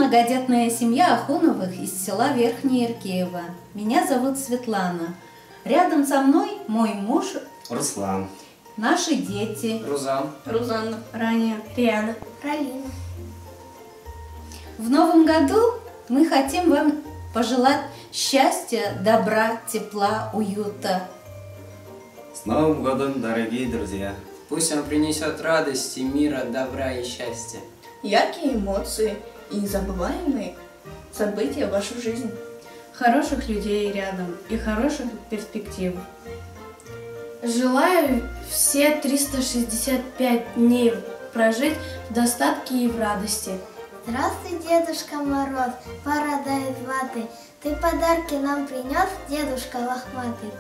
многодетная семья Ахуновых из села Верхнее Иркеево. Меня зовут Светлана. Рядом со мной мой муж Руслан. Наши дети Рузан. Рузанна. Раня. Риана. Ралина. В новом году мы хотим вам пожелать счастья, добра, тепла, уюта. С Новым годом, дорогие друзья! Пусть он принесет радости, мира, добра и счастья. Яркие эмоции и незабываемые события в вашу жизнь. Хороших людей рядом и хороших перспектив. Желаю все 365 дней прожить в достатке и в радости. Здравствуй, Дедушка Мороз, пора дать златый. Ты подарки нам принес, Дедушка лохматый.